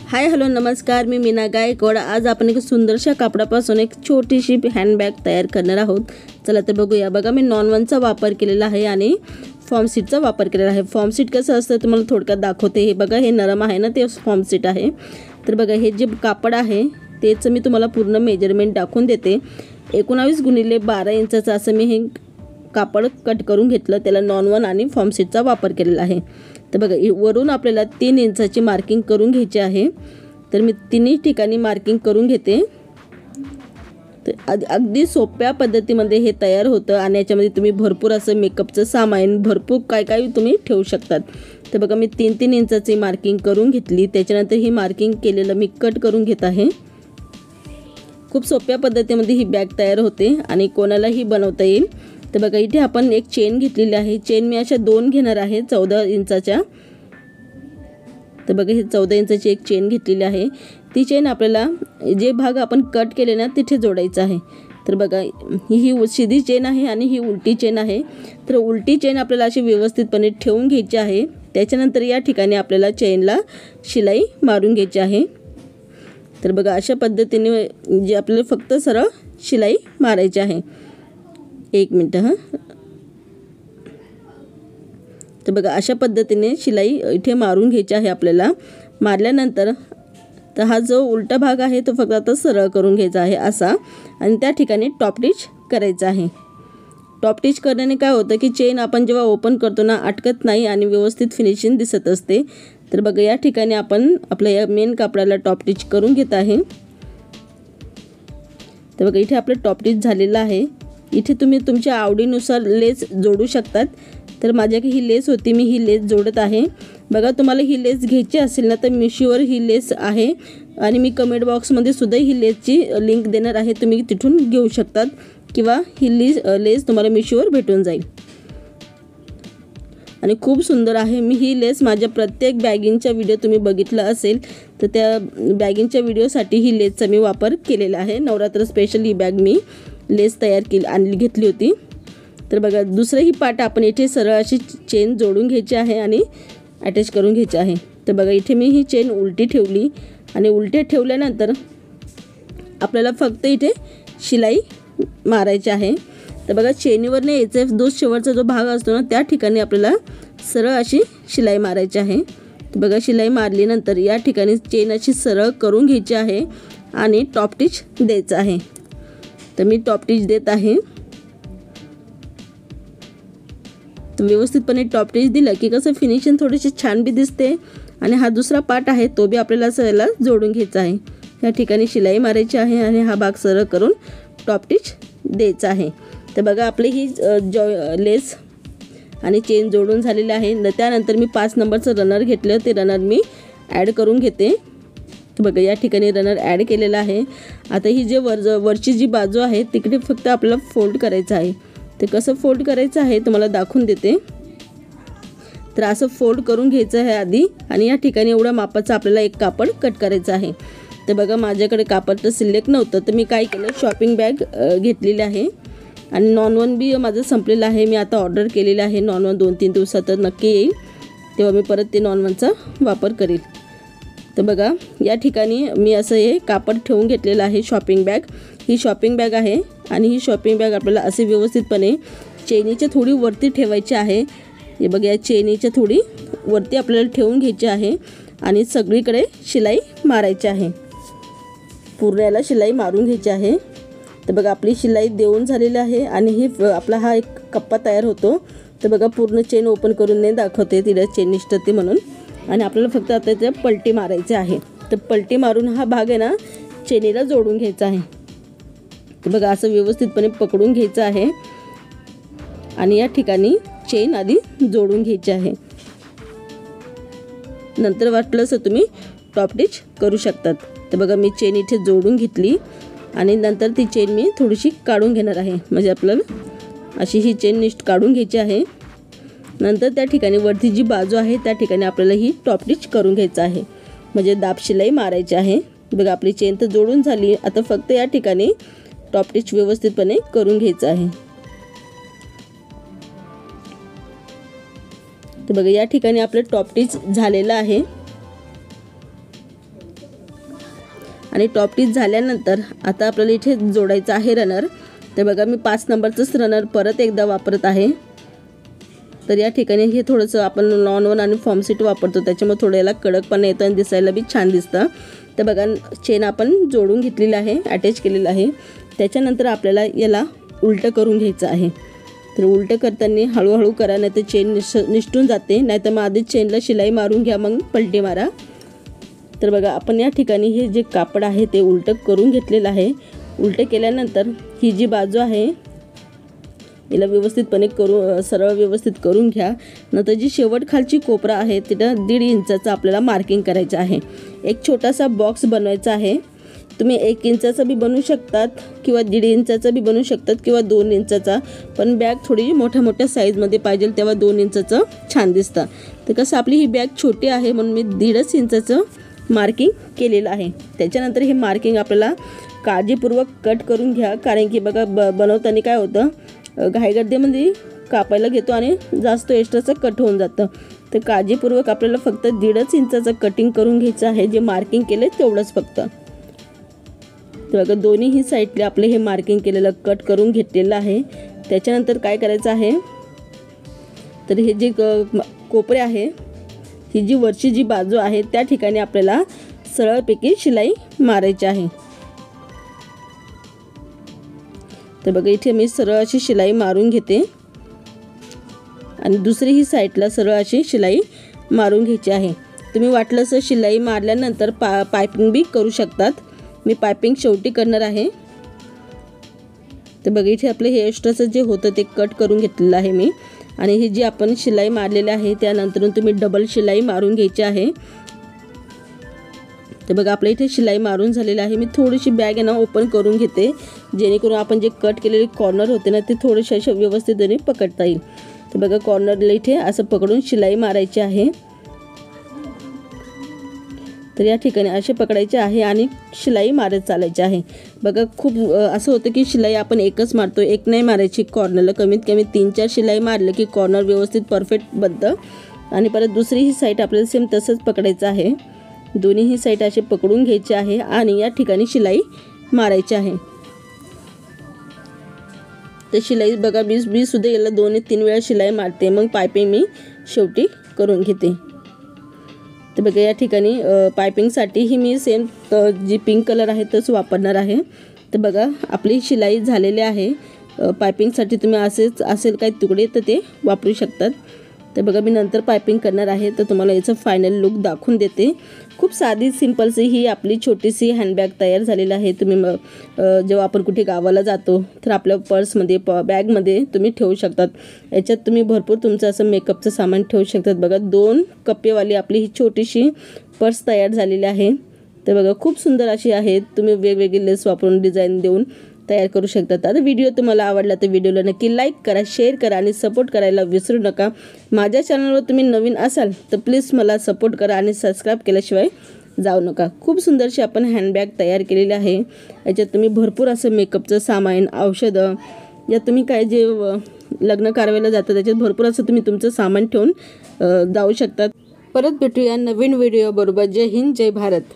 Hi hello नमस्कार, मी मीना गायकवाड। आज आपण एक सुंदरशा कापडापासून एक छोटीशी हँडबॅग तयार करणार आहोत। चला तर बघूया। बघा, मी नॉन-1चा वापर केलेला आहे आणि फॉर्म सीटचा वापर केलेला आहे। फॉर्म सीट कसं असतं तुम्हाला थोडक्यात दाखवते। हे बघा, हे नरम आहे ना, ते फॉर्म सीट आहे। तर बघा, हे जे कापड आहे तेच मी तुम्हाला पूर्ण मेजरमेंट दाखवून देते। 19 × 12 इंचाचं असं मी हे कापड कट करून घेतलं। त्याला नॉन-1 आणि फॉर्म सीटचा वापर केलेला आहे। तर बघा, वरून आपल्याला 3 इंचाची मार्किंग करून घ्यायची आहे। तर मी तिन्ही ठिकाणी मार्किंग करून घेते। तर अगदी सोप्या पद्धतीमध्ये हे तयार होतं आणि याच्यामध्ये तुम्ही भरपूर असं मेकअपचं सामान भरपूर काय तुम्ही ठेवू शकतात। तर बघा, मी 3-3 इंचाची मार्किंग करून घेतली। त्याच्यानंतर ही मार्किंग केलेलं मी कट करून घेत आहे। खूप सोप्या पद्धतीमध्ये ही बॅग तयार होते आणि कोणालाही बनवता येईल। तर बघा, इथे आपण एक चेन घेतलेली आहे। चेन मी अशा 2 घेणार आहे 14 इंचाच्या। तर बघा, ही 14 इंचाची एक चेन घेतलेली आहे। ती चेन आपल्याला जे भाग आपण कट केले ना तिथे जोडायचं आहे। तर बघा, ही सीधी चेन आहे आणि ही उलटी चेन आहे। तर उलटी चेन आपल्याला अशी व्यवस्थितपणे ठेवून घ्यायची आहे। त्याच्यानंतर या ठिकाणी आपल्याला चेनला शिलाई मारून घ्यायची आहे। तर बघा, अशा पद्धतीने जे आपल्याला फक्त सरळ शिलाई मारायची आहे। 1 मिनिट हां। तर बघा, अशा पद्धतीने शिलाई इथे मारून घ्यायची आहे आपल्याला। मारल्यानंतर तर हा जो उलटा भाग आहे तो फक्त आता सरळ करून घ्यायचा आहे असा, आणि त्या ठिकाणी टॉप स्टिच करायचं आहे। टॉप स्टिच करण्याने काय होतं की चेन आपण जेव्हा ओपन करतो ना अटकत नाही आणि व्यवस्थित फिनिशिंग दिसत असते। तर बघा, या ठिकाणी आपण आपल्या या मेन कापडाला टॉप स्टिच करून घेत आहे। तर बघा, इथे आपलं टॉप स्टिच झालेलं आहे। इथे तुम्ही तुमच्या आवडीनुसार लेस जोडू शकतात। तर माझ्याकडे ही लेस होती, मी ही लेस जोडत आहे। बघा, तुम्हाला ही लेस घ्यायची असेल ना तर मिशोवर ही लेस आहे आणि मी कमेंट बॉक्समध्ये सुद्धा ही लेसची लिंक देणार आहे। तुम्ही तिथून घेऊ शकतात किंवा ही लेस तुम्हाला मिशोवर भेटून जाईल आणि खूप सुंदर आहे। मी ही लेस माझ्या प्रत्येक बॅगिंगचा व्हिडिओ तुम्ही बघितला असेल तर त्या बॅगिंगच्या व्हिडिओसाठी ही लेसचा मी वापर केलेला आहे। नवरात्र स्पेशल ही बॅग मी लेस तयार घेतली होती। तर बघा, दुसरंही पार्ट आपण इथे सरळ अशी चेन जोडून घ्यायची आहे आणि अटॅच करून घ्यायची आहे। तर बघा, इथे मी ही चेन उलटी ठेवली आणि उलटे ठेवल्यानंतर आपल्याला फक्त इथे शिलाई मारायची आहे। तर बघा, चेनीवरने यायचा जो शेवटचा जो भाग असतो ना त्या ठिकाणी आपल्याला सरळ अशी शिलाई मारायची आहे। तर बघा, शिलाई मारल्यानंतर या ठिकाणी चेन अशी सरळ करून घ्यायची आहे आणि टॉप स्टिच द्यायचं आहे। तर मी टॉप स्टिच देत आहे। तर व्यवस्थितपणे टॉप स्टिच दिलं की कसं फिनिशिंग थोडीशी छान बी दिसते आणि हा दुसरा पार्ट आहे तो बी आपल्याला सगळ्याला जोडून घ्यायचा आहे। या ठिकाणी शिलाई मारायची आहे आणि हा भाग सरळ करून टॉप स्टिच द्यायचा आहे। तर बघा, आपली ही लेस आणि चेन जोडून झालेली आहे। त्यानंतर मी 5 नंबरचं रनर घेतलं, ते रनर मी ॲड करून घेते। तर बघा, या ठिकाणी रनर ॲड केलेला आहे। आता ही जे वरची जी बाजू आहे तिकडे फक्त आपल्याला फोल्ड करायचं आहे। ते कसं फोल्ड करायचं आहे तुम्हाला दाखवून देते। तर असं फोल्ड करून घ्यायचं आहे आधी आणि या ठिकाणी एवढ्या मापाचं आपल्याला एक कापड कट करायचं आहे। तर बघा, माझ्याकडे कापड तर सिलेक्ट नव्हतं तर मी काय केलं, शॉपिंग बॅग घेतलेली आहे आणि नॉन-1 बी माझं संपलेलं आहे। मी आता ऑर्डर केलेलं आहे नॉन-1, 2-3 दिवसात तर नक्की येईल, तेव्हा मी परत ते नॉन-1चा वापर करेल। तर बघा, या ठिकाणी मी असं हे कापड ठेवून घेतलेलं आहे। शॉपिंग बॅग ही शॉपिंग बॅग आहे आणि ही शॉपिंग बॅग आपल्याला असे व्यवस्थितपणे चेनीच्या थोडी वरती ठेवायची आहे। हे बघा, या चेनीच्या थोडी वरती आपल्याला ठेवून घ्यायची आहे आणि सगळीकडे शिलाई मारायची आहे। पूर्ण याला शिलाई मारून घ्यायची आहे। तर बघा, आपली शिलाई देऊन झालेली आहे आणि ही आपला हा एक कप्पा तयार होतो। तर बघा, पूर्ण चेन ओपन करून नाही दाखवते, तिला चेन निष्ठते म्हणून, आणि आपल्याला फक्त आता त्या पलटी मारायची आहे। तर पलटी मारून हा भाग आहे ना चेनीला जोडून घ्यायचा आहे। तर बघा, असं व्यवस्थितपणे पकडून घ्यायचं आहे आणि या ठिकाणी चेन आधी जोडून घ्यायची आहे। नंतर वाटलंच तुम्ही टॉप स्टिच करू शकतात। तर बघा, मी चेन इथे जोडून घेतली आणि नंतर ती चेन मी थोडीशी काढून घेणार आहे। म्हणजे आपल्याला अशी ही चेन काढून घ्यायची आहे। नंतर त्या ठिकाणी वरती जी बाजू आहे त्या ठिकाणी आपल्याला ही टॉप स्टिच करून घ्यायचं आहे, म्हणजे दाब शिलाई मारायची आहे। बघा, आपली चेन तर जोडून झाली, आता फक्त या ठिकाणी टॉप स्टिच व्यवस्थितपणे करून घ्यायचं आहे। तर बघा, या ठिकाणी आपलं टॉप स्टिच झालेलं आहे। आणि टॉप टीच झाल्यानंतर आता आपल्याला इथे जोडायचं आहे रनर. तर बघा मी 5 नंबरचंच रनर परत एकदा वापरत आहे. तर या ठिकाणी हे थोडंसं आपण लॉन वन आणि फॉर्म सीट वापरतो त्याच्यामुळे थोडं याला कडकपणा येतं आणि दिसायला बी छान दिसतं. तर बघा चेन आपण जोडून घेतलेलं आहे, अटॅच केलेलं आहे. त्याच्यानंतर आपल्याला याला उलटं करून घ्यायचं आहे. तर उलटं करताना हळूहळू करा, नाही तर चेन निसटून जाते. नाहीतर मग आधीच चेनला शिलाई मारून घ्या, मग पलटी मारा. तर बघा आपण या ठिकाणी हे जे कापड आहे ते उलटं करून घेतलेलं आहे. उलटं केल्यानंतर ही जी बाजू आहे याला व्यवस्थितपणे सरळ व्यवस्थित करून घ्या. नंतर जी शेवट खालची कोपरा आहे तिथं 1.5 इंचाचं आपल्याला मार्किंग करायचं आहे. एक छोटासा बॉक्स बनवायचा आहे. तुम्ही 1 इंचाचा बी बनवू शकतात किंवा 1.5 इंचाचा बी बनवू शकतात किंवा 2 इंचाचा. पण बॅग थोडी मोठ्या साईजमध्ये पाहिजे तेव्हा 2 इंचाचं छान दिसतं. तर कसं आपली ही बॅग छोटी आहे म्हणून मी 1.5 इंचाचं मार्किंग केलेलं आहे. त्याच्यानंतर हे मार्किंग आपल्याला काळजीपूर्वक कट करून घ्या. कारण की बघा बनवताना काय होतं, घाईगर्दीमध्ये कापायला घेतो आणि जास्त एक्स्ट्राचं कट होऊन जातं. तर काळजीपूर्वक आपल्याला फक्त 1.5 इंचाचं कटिंग करून घ्यायचं आहे. जे मार्किंग केलं तेवढंच फक्त. तर बघा दोन्हीही साईडले आपले हे मार्किंग केलेलं कट करून घेतलेलं आहे. त्याच्यानंतर काय करायचं आहे, तर हे जे कोपरे आहे, ही जी वरची जी बाजू आहे त्या ठिकाणी आपल्याला सरळपैकी शिलाई मारायची आहे. तर बघा इथे मी सरळ अशी शिलाई मारून घेते आणि दुसरीही साईडला सरळ अशी शिलाई मारून घ्यायची आहे. तुम्ही वाटलंच शिलाई मारल्यानंतर पायपिंग बी करू शकतात. मी पायपिंग शेवटी करणार आहे. तर बघा इथे आपले हे एक्स्ट्राचं जे होतं ते कट करून घेतलेलं आहे मी. आणि ही जी आपण शिलाई मारलेली आहे त्यानंतर तुम्ही डबल शिलाई मारून घ्यायची आहे. तर बघा आपल्या इथे शिलाई मारून झालेली आहे. मी थोडीशी बॅग आहे ना ओपन करून घेते, जेणेकरून आपण जे कट केलेले कॉर्नर होते ना ते थोडेसे असे व्यवस्थितपणे पकडता येईल. तर बघा कॉर्नरला इथे असं पकडून शिलाई मारायची आहे. तर या ठिकाणी असे पकडायचे आहे आणि शिलाई मारत चालायची आहे. बघा खूप असं होतं की शिलाई आपण एकच मारतो, एक नाही मारायची. कॉर्नरला कमीत कमी 3-4 शिलाई मारलं की कॉर्नर व्यवस्थित परफेक्ट बनतं. आणि परत दुसरीही साईड आपल्याला सेम तसंच पकडायचं आहे. दोन्हीही साईड असे पकडून घ्यायचे आहे आणि या ठिकाणी शिलाई मारायची आहे. तर शिलाई बघा मी सुद्धा याला 2-3 वेळा शिलाई मारते, मग पायपिंग मी शेवटी करून घेते. तर बघा या ठिकाणी पायपिंगसाठीही मी सेम जी पिंक कलर आहे तोच वापरणार आहे. तर बघा आपली शिलाई झालेली आहे. पायपिंगसाठी तुम्ही असेल काही तुकडे तर ते वापरू शकतात. तर बघा मी नंतर पायपिंग करणार आहे, तर तुम्हाला याचं फायनल लुक दाखवून देते. खूप साधी सिंपलशी ही आपली छोटीशी हँडबॅग तयार झालेली आहे. तुम्ही जेव्हा आपण कुठे गावाला जातो तर आपल्या पर्समध्ये बॅगमध्ये तुम्ही ठेवू शकतात. याच्यात तुम्ही भरपूर तुमचं असं मेकअपचं सामान ठेवू शकतात. बघा 2 कप्पेवाली आपली ही छोटीशी पर्स तयार झालेली आहे. तर बघा खूप सुंदर अशी आहे. तुम्ही वेगवेगळे लेस वापरून डिझाईन देऊन तयार करू शकतात. आता व्हिडिओ तुम्हाला आवडला तर व्हिडिओला नक्की लाईक करा, शेअर करा आणि सपोर्ट करायला विसरू नका. माझ्या चॅनलवर तुम्ही नवीन असाल तर प्लीज मला सपोर्ट करा आणि सबस्क्राईब केल्याशिवाय जाऊ नका. खूप सुंदरशी आपण हँडबॅग तयार केलेली आहे. याच्यात तुम्ही भरपूर असं मेकअपचं सामान, औषधं, यात तुम्ही काय जे लग्न कार्याला जातं त्याच्यात भरपूर असं तुम्ही तुमचं सामान ठेवून जाऊ शकतात. परत भेटूया नवीन व्हिडिओ बरोबर. जय हिंद, जय भारत.